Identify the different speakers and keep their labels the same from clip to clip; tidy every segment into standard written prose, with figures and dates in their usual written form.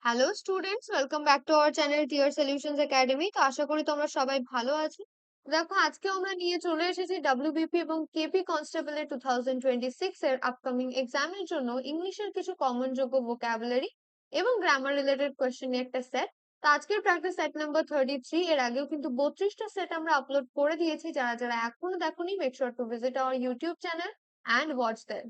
Speaker 1: Hello students, welcome back to our channel টিয়ার Solutions Academy. তো আশা করি তোমরা সবাই ভালো আছো। দেখো, আজকে আমরা নিয়ে চলে এসেছি ডব্লিউবিপি এবং কেপি কনস্টেবলের 2026 এর আপকামিং এক্সামের জন্য ইংলিশের কিছু কমন যোগ্য ভোকাবুলারি এবং গ্রামার রিলেটেড কোয়েশ্চেন নিয়ে একটা সেট। তো আজকের প্র্যাকটিস সেট নাম্বার 33। এর আগেও কিন্তু 32টা সেট আমরা আপলোড করে দিয়েছি। যারা যারা এখনো দেখোনি, make sure to visit our YouTube channel and watch them.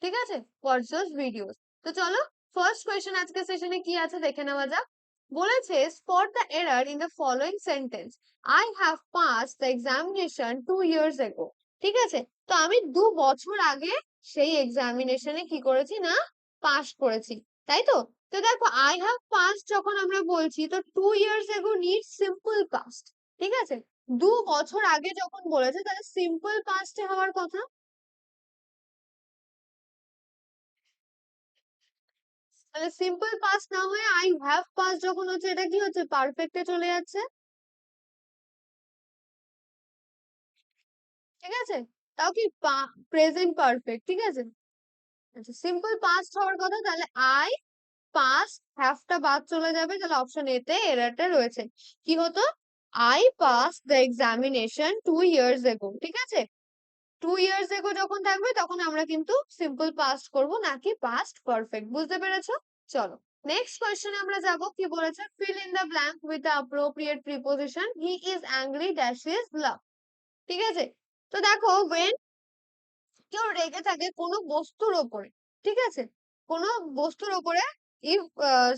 Speaker 1: ঠিক আছে, ওয়াচ দোজ ভিডিওস। তো চলো, ফার্স্ট কোয়েশ্চেন আজকে সেশনে কি আছে দেখে নেওয়া যাক। বলেছে, spot the error in the following sentence. I have pass the examination 2 years ago। ঠিক আছে, তো আমি 2 বছর আগে সেই এক্সামিনেশনে কি করেছি না, পাস করেছি, তাই তো। তো দেখো, আই হ্যাভ পাস যখন আমরা বলছি, তো 2 years ago need simple past. ঠিক আছে, 2 বছর আগে যখন বলেছে তাহলে সিম্পল পাস্টে হওয়ার কথা। তাহলে সিম্পল পাস্ট না হয়ে আই হ্যাভ পাস যখন হচ্ছে, এটা কি হচ্ছে, পারফেক্টে চলে যাচ্ছে। ঠিক আছে, তাও কি প্রেজেন্ট পারফেক্ট। ঠিক আছে, আচ্ছা সিম্পল পাস্ট হওয়ার কথা, তাহলে আই পাস, হ্যাভটা বাদ চলে যাবে, তাহলে অপশন এ তে এররটা রয়েছে। কি হতো, I pass the examination 2 years ago। ঠিক আছে, 2 years ago যখন থাকবে তখন আমরা কিন্তু সিম্পল পাস্ট করব, নাকি পাস্ট পারফেক্ট। বুঝতে পেরেছো? চলো, নেক্সট কোয়েশ্চেনে আমরা যাব। কি বলেছে, fill in the blank with the appropriate preposition. He is angry dash is love. ঠিক আছে, তো দেখো, when কেউ রেগে থাকে কোনো বস্তুর ওপরে, ঠিক আছে, কোনো বস্তুর ওপরে, if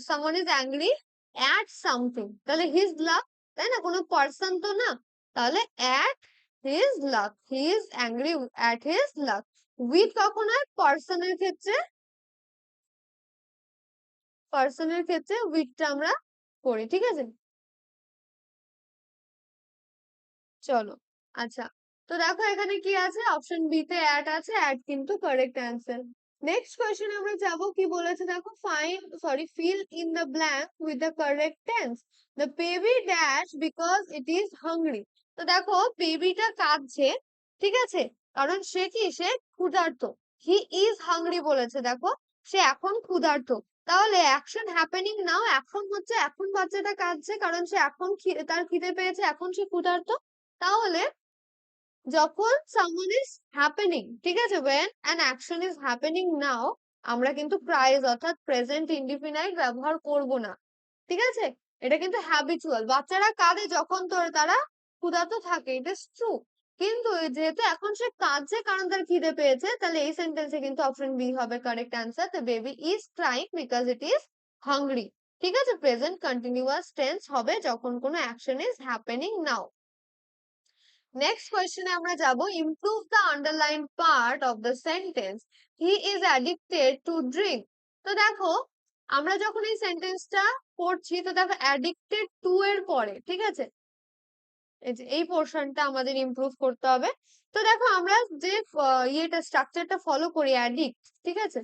Speaker 1: someone is angry at something, তাহলে হিজ লাভ, তাই না, কোনো পার্সন তো না। তাহলে at his love, he is angry at his love. With কখন হয়, পার্সনের ক্ষেত্রে, পার্সনের ক্ষেত্রে উইথটা আমরা করি। ঠিক আছে, চলো, আচ্ছা, তো দেখো এখানে কি আছে, অপশন বি তে অ্যাট আছে, অ্যাট কিন্তু কারেক্ট অ্যান্সার। নেক্সট কোয়েশ্চেন আমরা যাব। কি বলেছে দেখো, fill in the blank with the correct tense. The baby dash because it is hungry. তো দেখো, বেবিটা কাঁদছে, ঠিক আছে, কারণ সে কি, সে ক্ষুধার্ত। হি ইজ হাংরি বলেছে, দেখো সে এখন ক্ষুধার্ত। তাহলে অ্যাকশন হ্যাপেনিং নাও, এখন হচ্ছে, এখন বাচ্চাটা কাঁদছে কারণ সে এখন তার খিদে পেয়েছে, এখন সে ক্ষুধার্ত। তাহলে যখন someone is happening, ঠিক আছে, when an action is happening now, আমরা কিন্তু প্রাইজ অর্থাৎ প্রেজেন্ট ইনডিফিনাইট ব্যবহার করব না। ঠিক আছে, এটা কিন্তু হ্যাবিচুয়াল। বাচ্চারা কাঁদে যখন তারা ক্ষুধার্ত থাকে, ইট ইজ ট্রু। কিন্তু যেহেতু এখন সে কাঁদছে কারণ তার খিদে পেয়েছে, তাহলে এই সেন্টেন্সে কিন্তু অপশন বি হবে correct answer. The baby is crying because it is hungry. ঠিক আছে, প্রেজেন্ট কন্টিনিউয়াস টেন্স হবে যখন কোনো action is happening now. Next কোয়েশ্চেনে আমরা যাব। Improve the underline part of the sentence. He is addicted to drink. তো দেখো, আমরা যখন এই সেন্টেন্সটা পড়ছি, তো দেখো অ্যাডিক্টেড টু এর পরে, ঠিক আছে, এই যে এই পোর্শনটা আমাদের ইমপ্রুভ করতে হবে। তো দেখো, আমরা যে ইয়েটা স্ট্রাকচারটা ফলো করি, অ্যাডিক্ট, ঠিক আছে,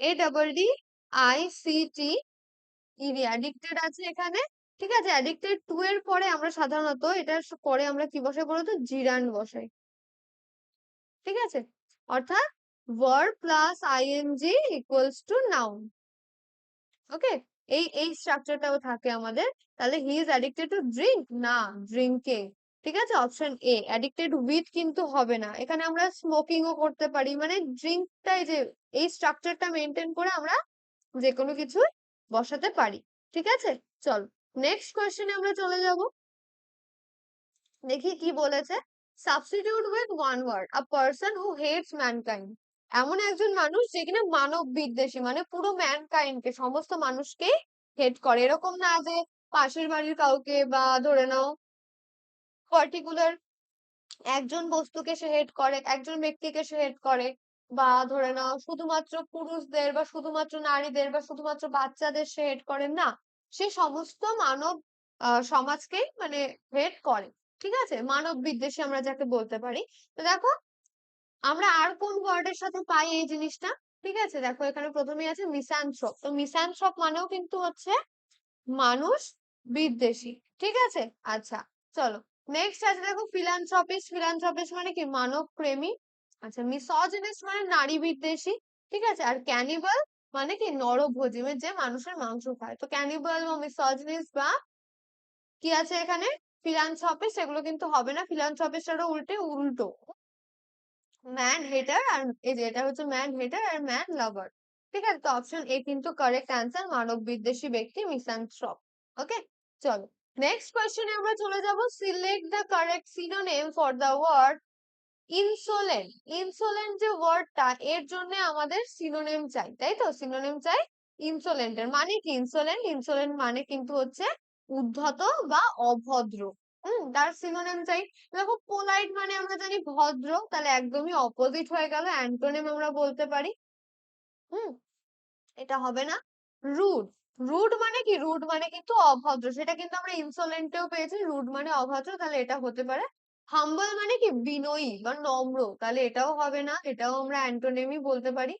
Speaker 1: ADDICT, ইডি, অ্যাডিক্টেড আছে এখানে। ঠিক আছে, অ্যাডিক্টেড টু এর পরে আমরা সাধারণত এটার পরে আমরা কি বসাই বলতো, জিরান্ড বসাই। ঠিক আছে, অর্থাৎ verb plus ING equals to noun. Okay, এই স্ট্রাকচারটাও থাকে আমাদের। তাহলে he is addicted to drink, না ড্রিঙ্কিং। ঠিক আছে, অপশন এ। অ্যাডিক্টেড উইথ কিন্তু হবে না, এখানে আমরা স্মোকিংও করতে পারি, মানে ড্রিঙ্কটাই যে, এই স্ট্রাকচারটা মেনটেন করে আমরা যে কোনো কিছু বসাতে পারি। ঠিক আছে, চল, নেক্সট কোয়েশ্চেনে আমরা চলে যাব। দেখি কি বলেছে। Substitute with one word a person who hates mankind. এমন একজন মানুষ যে কিনা মানব বিদ্বেষী, মানে পুরো ম্যানকাইন্ড কে, সমস্ত মানুষকে হেট করে। এরকম না যে পাশের বাড়ির কাউকে, বা ধরে নাও পার্টিকুলার একজন বস্তুকে সে হেট করে, একজন ব্যক্তিকে সে হেট করে, বা ধরে নাও শুধুমাত্র পুরুষদের, বা শুধুমাত্র নারীদের, বা শুধুমাত্র বাচ্চাদের সে হেট করে না। সে সমস্ত মানব সমাজকেই মানে হেট করে। ঠিক আছে, মানব বিদ্বেষী আমরা যাকে বলতে পারি। তো দেখো, আমরা আর কোন ওয়ার্ডের সাথে পাই এই জিনিসটা। ঠিক আছে, দেখো এখানে প্রথমেই আছে মিসানথ্রপ। তো মিসানথ্রপ মানেও কিন্তু হচ্ছে মানুষ বিদ্বেষী। ঠিক আছে, আচ্ছা, চলো, নেক্সট আছে দেখো, ফিলান্থ্রপিস্ট। ফিলান্থ্রপিস্ট মানে কি, মানব প্রেমী। আচ্ছা, মিসোজিনিস্ট মানে নারী বিদ্বেষী। ঠিক আছে? আর ক্যানিবাল মানে কি নরভোজী, মানে যে মানুষের মাংস খায়। তো ক্যানিবাল বা মিসোজিনিস্ট বা কি আছে এখানে ফিলান্থ্রপিস্ট, এগুলো কিন্তু হবে না। ফিলান্থ্রপিস্টেরও উল্টো ম্যান হেটার, আর এই যে এটা হচ্ছে ম্যান হেটার আর ম্যান লাভার। ঠিক আছে, তো অপশন এ কিন্তু কারেক্ট অ্যান্সার, মানব বিদ্বেষী ব্যক্তি মিসান্থ্রপ। ওকে, চলো নেক্সট কোয়েশ্চেনে আমরা চলে যাব। Select the correct synonym for the word insolent. Insolent যে ওয়ার্ডটা, এর জন্য আমাদের সিনোনিম চাই, তাই তো? সিনোনিম চাই ইনসোলেন্টের। মানে কি ইনসোলেন্ট? ইনসোলেন্ট মানে কিন্তু হচ্ছে উদ্ধত বা অভদ্র। তার সিনোনিম চাই। দেখো পোলাইট মানে আমরা জানি ভদ্র, তাহলে একদমই অপোজিট হয়ে গেল, অ্যান্টোনিম আমরা বলতে পারি। হুম এটা হবে না। রুড, রুড মানে কি? রুড মানে কিন্তু অভদ্র, সেটা কিন্তু আমরা ইনসোলেন্টেও পেয়েছি। রুড মানে অভদ্র, তাহলে এটা হতে পারে। হাম্বল মানে কি? বিনয়ী বা নম্র, তাহলে এটাও হবে না, এটাও আমরা অ্যান্টোনিমই বলতে পারি।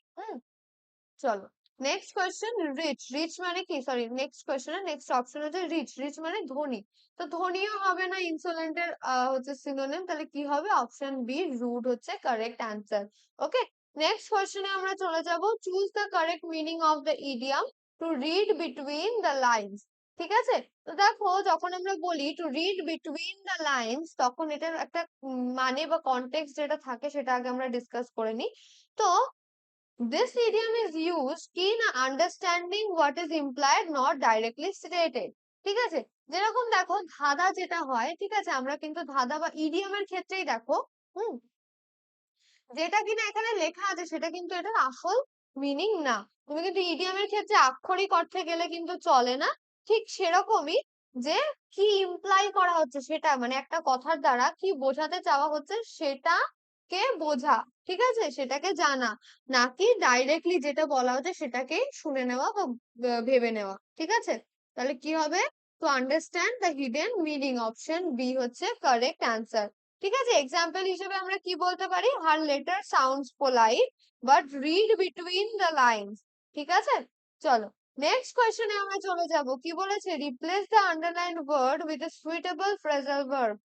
Speaker 1: চলো নেক্সট কোয়েশ্চেন। রিচ, রিচ মানে কি? Sorry, next question next option হচ্ছে রিচ। রিচ মানে ধনী, তো ধনীও হবে না ইনসোলেন্টের হচ্ছে সিনোনিম, তাহলে কি হবে? অপশন বি রুড হচ্ছে কারেক্ট অ্যান্সার। ওকে, নেক্সট কোয়েশ্চেনে আমরা চলে যাব। Choose the correct meaning of the idiom to read between the lines. ঠিক আছে, তো দেখো যখন আমরা বলি to read between the lines, তখন এটার একটা মানে বা কনটেক্সট যেটা থাকে সেটা আগে আমরা ডিসকাস করে নিই। তো this idiom is used in understanding what is implied, not directly stated. ঠিক আছে, যেরকম দেখো ধাঁধা যেটা হয়, ঠিক আছে, আমরা কিন্তু ধাঁধা বা ইডিয়মের ক্ষেত্রেই দেখো, হুম যেটা কিনা এখানে লেখা আছে সেটা কিন্তু এটার আসল মিনিং না। তুমি কিন্তু ইডিয়মের ক্ষেত্রে আক্ষরিক অর্থে গেলে কিন্তু চলে না। ঠিক সেরকমই, যে কি ইমপ্লাই করা হচ্ছে সেটা, মানে একটা কথার দ্বারা কি বোঝাতে চাওয়া হচ্ছে সেটাকে বোঝা, ঠিক আছে, সেটাকে জানা, নাকি ডাইরেক্টলি যেটা বলা হচ্ছে সেটাকে শুনে নেওয়া বা ভেবে নেওয়া। ঠিক আছে, তাহলে কি হবে? To understand the hidden meaning, option B হচ্ছে কারেক্ট অ্যান্সার। ঠিক আছে, এক্সাম্পল হিসেবে আমরা কি বলতে পারি? Her letter sounds polite but read between the lines. ঠিক আছে, চলো নেক্সট কোয়েশ্চেনে আমরা চলে যাব। কি বলেছে? Replace the underlined word with a suitable phrasal verb.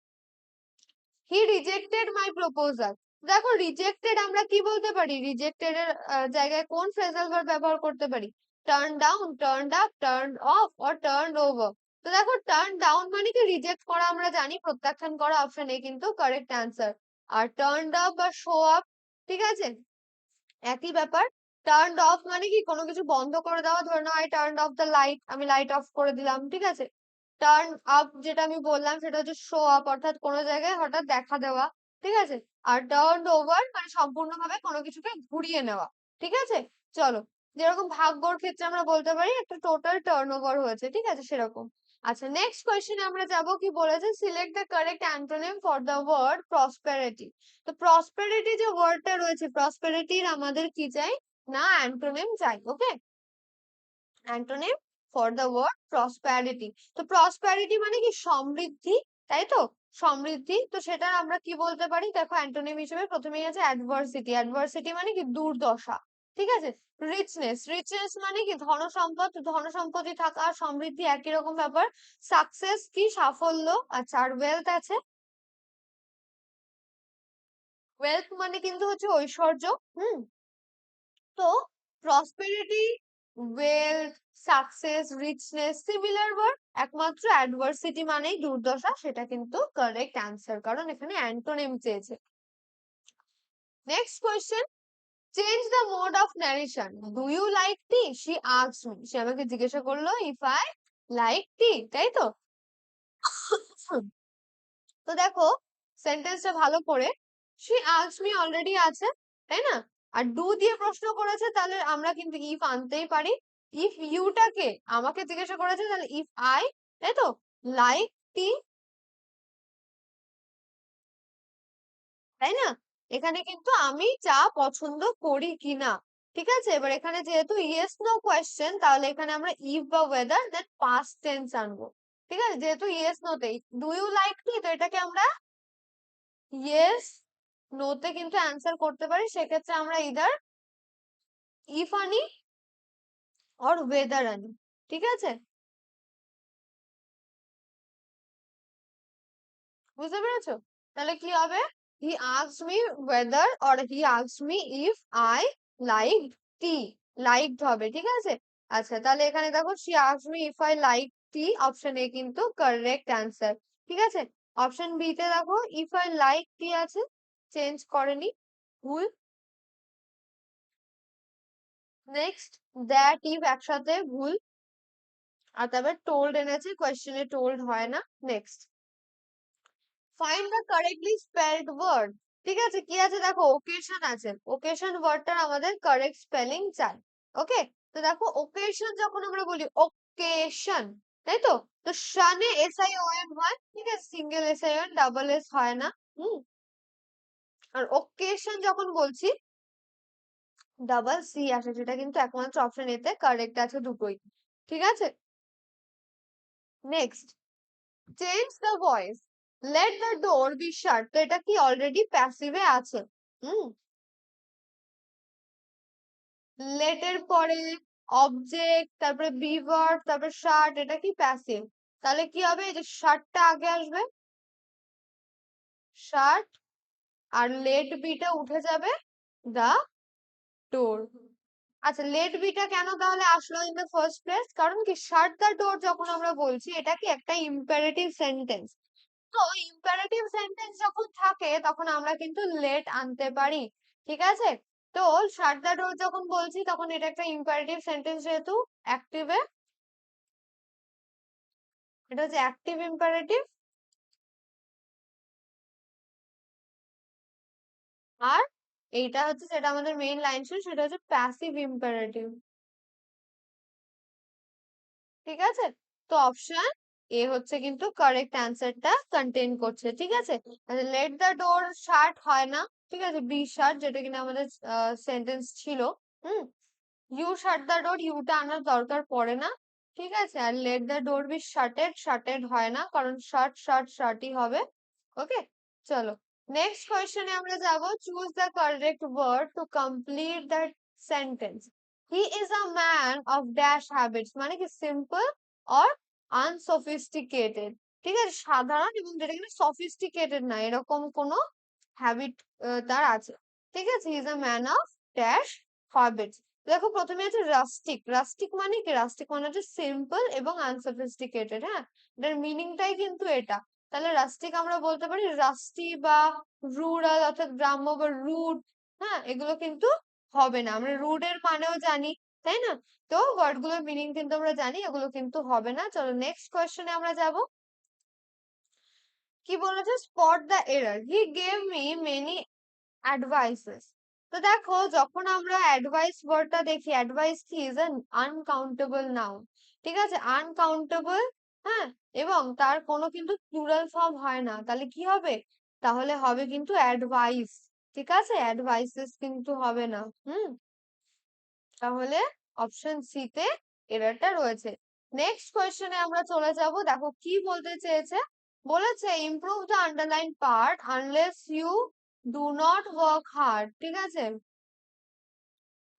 Speaker 1: He rejected my proposal. দেখো রিজেক্টেড আমরা কি বলতে পারি? রিজেক্টেড এর জায়গায় কোন ফ্রেজাল ভার্ব ব্যবহার করতে পারি? Turn down, turn up, turn off or turn over. তো দেখো টার্ন ডাউন মানে কি রিজেক্ট করা, আমরা জানি প্রত্যাখ্যান করা, অপশন এ কিন্তু কারেক্ট অ্যান্সার। আর টার্ন আপ বা শো আপ, ঠিক আছে, একই ব্যাপার। টার্ন অফ মানে কি কোনো কিছু বন্ধ করে দেওয়া, ধরে now I turn off the light, আমি লাইট অফ করে দিলাম। ঠিক আছে, টার্ন আপ যেটা আমি বললাম সেটা হচ্ছে শো আপ, অর্থাৎ কোনো জায়গায় হঠাৎ দেখা দেওয়া। ঠিক আছে, আর টার্ন ওভার মানে সম্পূর্ণভাবে কোনো কিছুকে ঘুরিয়ে নেওয়া। ঠিক আছে, চলো যেরকম ভাগ্যর ক্ষেত্রে আমরা বলতে পারি একটা টোটাল টার্ন ওভার হয়েছে, ঠিক আছে, সেরকম। আচ্ছা নেক্সট কোয়েশ্চেনে আমরা যাব। কি বলেছে? Select the correct antonym for the word prosperity. তো প্রসপেরিটি যে ওয়ার্ডটা রয়েছে, প্রসপেরিটির আমাদের কি চাই? না অ্যান্টোনিম চাই। Okay, antonym for the word prosperity. তো প্রসপ্যারিটি মানে কি? সমৃদ্ধি, তাই তো? সমৃদ্ধি, তো সেটা আমরা কি বলতে পারি? দেখো অ্যান্টোনিম হিসেবে প্রথমেই আছে অ্যাডভার্সিটি। অ্যাডভার্সিটি মানে কি? দুর্দশা। ঠিক আছে, রিচনেস, রিচনেস মানে কি? ধন সম্পদ, ধন সম্পত্তি থাকা, সমৃদ্ধি একই রকম ব্যাপার। সাকসেস কি? সাফল্য। আচ্ছা, আর ওয়েলথ আছে, ওয়েলথ মানে কিন্তু হচ্ছে ঐশ্বর্য। হুম তো prosperity, wealth, success, richness similar word, একমাত্র অ্যাডভার্সিটি মানেই দুর্দশা, সেটা কিন্তু কারেক্ট অ্যান্সার, কারণ এখানে অ্যান্টোনিম চেয়েছে। Next question. Change the mode of narration. Do you like tea? She asked me, সে আমাকে জিজ্ঞাসা করলো ইফ আই লাইক টি, তাই তো? তো দেখো সেন্টেন্সটা ভালো করে, শি আস্কড মি অলরেডি আছে, তাই না? আর ডু দিয়ে প্রশ্ন করেছে, তাহলে আমরা কিন্তু ইফ আনতেই পারি। ইফ ইউটাকে আমাকে জিজ্ঞাসা করেছে, তাহলে ইফ আই, তাই তো, লাইক টি, তাই না? এখানে কিন্তু আমি চা পছন্দ করি কিনা। ঠিক আছে, এবার এখানে যেহেতু ইয়েস নো কোয়েশ্চেন, তাহলে এখানে আমরা ইফ বা ওয়েদার দেন পাস্ট টেন্স আনবো। ঠিক আছে, যেহেতু ইয়েস নোতে ডু ইউ লাইক টি, তো এটাকে আমরা ইয়েস নোতে কিন্তু অ্যান্সার করতে পারি। সেক্ষেত্রে আমরা ইদার ইফ আনি অর ওয়েদার আনি। ঠিক আছে, বুঝতে পেরেছো? তাহলে কি হবে? He asked me weather or he asked me if I like tea, liked হবে, ঠিক আছে? আচ্ছা, তাহলে এখানে দেখো she asked me if I like tea, option A কিন্তু কারেক্ট অ্যান্সার, ঠিক আছে? অপশন বি তে দেখো if I like tea আছে, চেঞ্জ করেনি, ভুল। নেক্সট দ্যাট ইফ একসাথে ভুল, আর তারপর টোল্ড এনেছে, কোয়েশ্চেনে টোল্ড হয় না। Next find the correctly spelled word, ঠিক আছে? কি আছে দেখো, ওকেশন আছে, ওকেশন ওয়ার্ডটার আমাদের কারেক্ট স্পেলিং চাই। ওকে, তো দেখো ওকেশন যখন আমরা বলি ওকেশন, তাই তো, তো শানে এস আই ও এন হয়, ঠিক আছে, single S I O N, double S হয় না। হুম, আর ওকেশন যখন বলছি ডাবল সি আসে, যেটা কিন্তু একমাত্র অপশন এতে কারেক্ট আছে দুটোই, ঠিক আছে? Next change the voice, late the door B শাট, তো এটা কি অলরেডি প্যাসিভে আছে। হুম, লেট এর পরে অবজেক্ট, তারপরে বি ভার্ব, তারপরে শাট, এটা কি প্যাসিভ, তাহলে কি হবে, এই যে শাটটা আগে আসবে, শাট, আর লেট বিটা উঠে যাবে দা ডোর। আচ্ছা, লেট বিটা কেন তাহলে আসলো ইন দ্য ফার্স্ট প্লেস, কারণ কি শাট দ্য ডোর যখন আমরা বলছি এটা কি একটা ইম্পারেটিভ সেন্টেন্স, তো ইম্পারেটিভ সেন্টেন্স যখন থাকে তখন আমরা কিন্তু লেট আনতে পারি, ঠিক আছে? তো শাট দ্য ডোর যখন বলছি তখন এটা একটা ইম্পারেটিভ সেন্টেন্স, যেহেতু অ্যাক্টিভে, এটা হচ্ছে অ্যাক্টিভ ইম্পারেটিভ। আর এইটা হচ্ছে, যেটা আমাদের মেইন লাইন ছিল, সেটা হচ্ছে প্যাসিভ ইম্পারেটিভ, ঠিক আছে? তো অপশন এ হচ্ছে কিন্তু কারেক্ট অ্যান্সারটা কন্টেন করছে, ঠিক আছে? লেট দ্য ডোর শাট হয় না, ঠিক আছে, বি শাট, যেটা কিনা আমাদের সেন্টেন্স ছিল। Hmm, you shut the door, ইউটা আনার দরকার পড়ে না, ঠিক আছে? আর let the door be shutted, shutted হয় না, কারণ শাট শাট শাটই হবে। ওকে, চলো নেক্সট কোয়েশ্চেনে আমরা যাব। Choose the correct word to complete that sentence. He is a man of dash habits, মানে কি সিম্পল অর আনসফিস্টিকেটেড, ঠিক আছে, সাধারণ এবং যেটা কিনা সফিস্টিকেটেড না, এরকম কোনো হ্যাবিট তার আছে, ঠিক আছে? হি is a man of dash habits. দেখো প্রথমে আছে রাস্টিক, রাস্টিক মানে কি, রাস্টিক মানে হচ্ছে সিম্পল এবং আনসফিস্টিকেটেড, হ্যাঁ, এটার মিনিংটাই কিন্তু এটা। তাহলে রাস্টিক আমরা বলতে পারি রাস্টি বা রুরাল, অর্থাৎ গ্রাম্য বা রুড, হ্যাঁ, এগুলো কিন্তু হবে না, আমরা রুড এর মানেও জানি, তাই না? তো ওয়ার্ড গুলোর মিনিং কিন্তু আমরা জানি, এগুলো কিন্তু হবে না। চলো নেক্সট কোয়েশ্চেনে আমরা যাব। কি বলেছে, spot the error, he gave me many advises. তো দেখো যখন আমরা অ্যাডভাইস ওয়ার্ডটা দেখি, অ্যাডভাইস কি, ইজ অ্যান আনকাউন্টেবল নাউন, ঠিক আছে, আনকাউন্টেবল, হ্যাঁ, এবং তার কোনো কিন্তু প্লুরাল ফর্ম হয় না, তাহলে কি হবে, তাহলে হবে কিন্তু অ্যাডভাইস, ঠিক আছে, অ্যাডভাইসেস কিন্তু হবে না। হুম, তাহলে অপশন সি তে এররটা রয়েছে। নেক্সট কোয়েশ্চেনে আমরা চলে যাব, দেখো কি বলতে চেয়েছে, বলেছে improve the underline part unless you do not work hard, ঠিক আছে,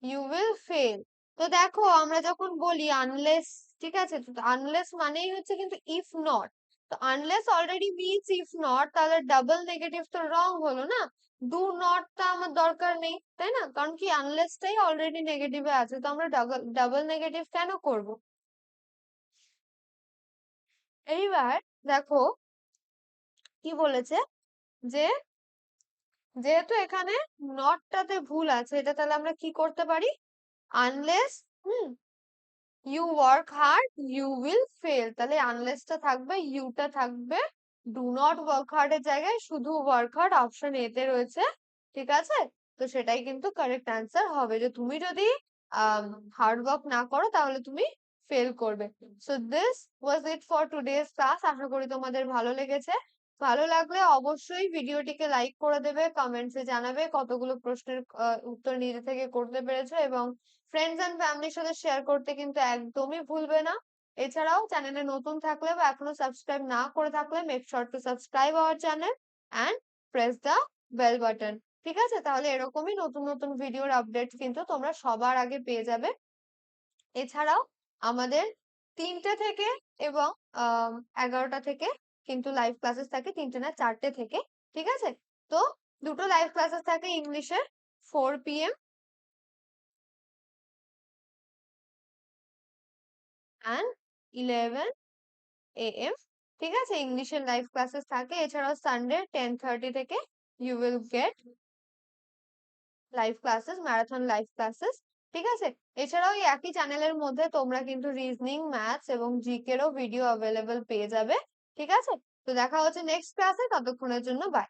Speaker 1: ইউ উইল ফেল। তো দেখো আমরা যখন বলি আনলেস, ঠিক আছে, তো আনলেস মানেই হচ্ছে কিন্তু ইফ নট, তো unless already means if not, তাহলে ডাবল নেগেটিভ তো রং হলো না, ডু নটটা আমার দরকার নেই, তাই না, কারণ কি আনলেসটাই অলরেডি নেগেটিভে আছে, তো আমরা ডাবল ডাবল নেগেটিভ কেন করব। এইবার দেখো কি বলেছে, যে যেহেতু এখানে নটটাতে ভুল আছে, এটা তাহলে আমরা কি করতে পারি, আনলেস, হুম, you work hard you will fail, তাহলে আনলেসটা থাকবে, ইউটা থাকবে, ডু নট ওয়ার্ক হার্ড এর জায়গায় শুধু ওয়ার্ক হার্ড অপশন এ তে রয়েছে, ঠিক আছে? তো সেটাই কিন্তু কারেক্ট অ্যান্সার হবে, যে তুমি যদি হার্ড ওয়ার্ক না করো তাহলে তুমি ফেল করবে। So this was it for today's class, আশা করি তোমাদের ভালো লেগেছে। ভালো লাগলে অবশ্যই ভিডিওটিকে লাইক করে দেবে, কমেন্টসে জানাবে কতগুলো প্রশ্নের উত্তর নিজে থেকে করতে পেরেছো, এবং ফ্রেন্ডস এন্ড ফ্যামিলির সাথে শেয়ার করতে কিন্তু একদমই ভুলবে না। এছাড়াও চ্যানেলে নতুন থাকলে বা এখনো সাবস্ক্রাইব না করে থাকলে make sure to subscribe our channel and press the bell button, ঠিক আছে? তাহলে এরকমই নতুন নতুন ভিডিওর আপডেট কিন্তু তোমরা সবার আগে পেয়ে যাবে। এছাড়াও আমাদের 3টে থেকে এবং 11টা থেকে কিন্তু লাইভ ক্লাসেস থাকে, 3টে না 4টে থেকে, ঠিক আছে? তো দুটো লাইভ ক্লাসেস থাকে ইংলিশের 4 PM and 11 AM, ঠিক আছে? ইংলিশের লাইভ ক্লাসেস থাকে। এছাড়াও সানডে 10:30 থেকে you will get live classes, marathon live classes, ঠিক আছে? এছাড়াও এই একই চ্যানেলের মধ্যে তোমরা কিন্তু রিজনিং, ম্যাথস এবং জিকে এরও ভিডিও অ্যাভেলেবল পেয়ে যাবে, ঠিক আছে? তো দেখা হচ্ছে নেক্সট ক্লাসে, ততক্ষণের জন্য বাই।